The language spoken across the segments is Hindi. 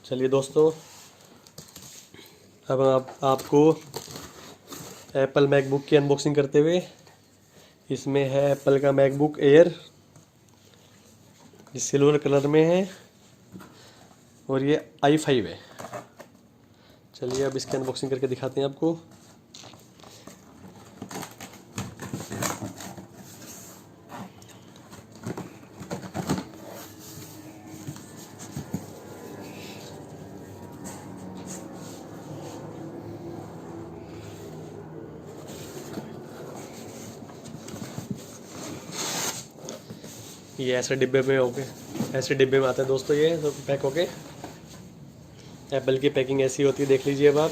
चलिए दोस्तों, अब आपको एप्पल मैकबुक की अनबॉक्सिंग करते हुए। इसमें है एप्पल का मैकबुक एयर, ये सिल्वर कलर में है और ये i5 है। चलिए अब इसकी अनबॉक्सिंग करके दिखाते हैं आपको। ये ऐसे डिब्बे में होके, ऐसे डिब्बे में आता है दोस्तों, ये तो पैक होके। एप्पल की पैकिंग ऐसी होती है, देख लीजिए अब आप।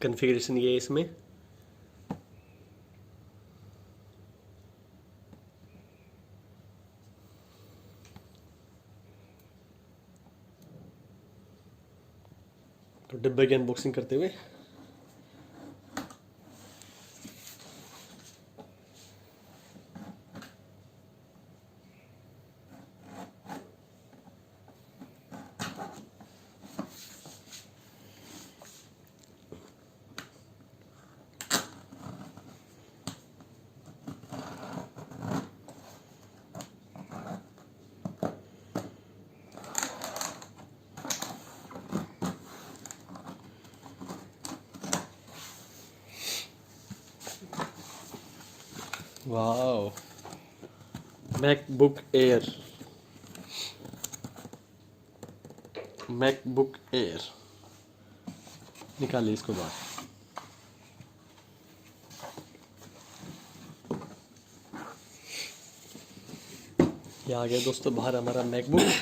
कॉन्फ़िगरेशन ये है इसमें। तो डिब्बे की अनबॉक्सिंग करते हुए। वाह, मैकबुक एयर, मैकबुक एयर। निकालिए इसको बाहर। ये आ गया दोस्तों बाहर हमारा मैकबुक।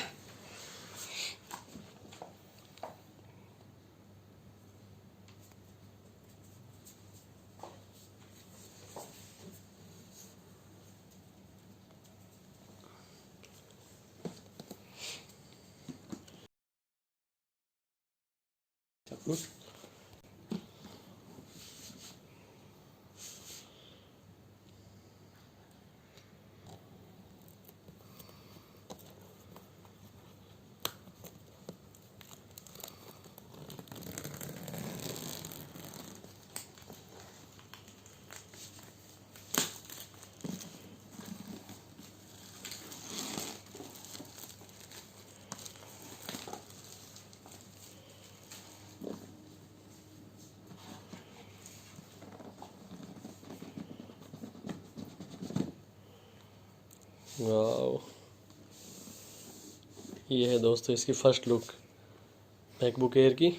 वाह, ये है दोस्तों इसकी फर्स्ट लुक मैकबुक एयर की।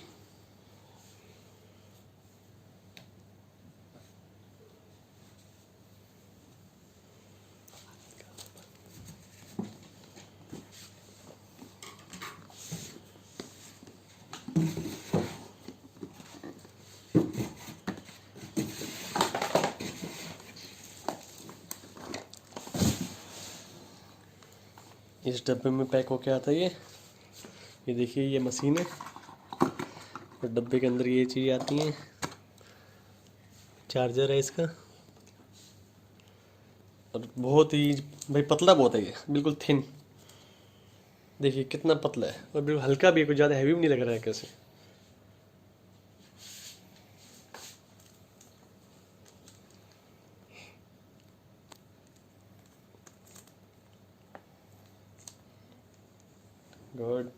इस डब्बे में पैक होके आता है ये देखिए, ये मशीन है और डब्बे के अंदर ये चीज़ आती है। चार्जर है इसका, और बहुत ही भाई पतला बहुत है, ये बिल्कुल थिन। देखिए कितना पतला है और बिल्कुल हल्का भी है, कुछ ज़्यादा हैवी भी नहीं लग रहा है कैसे। गुड।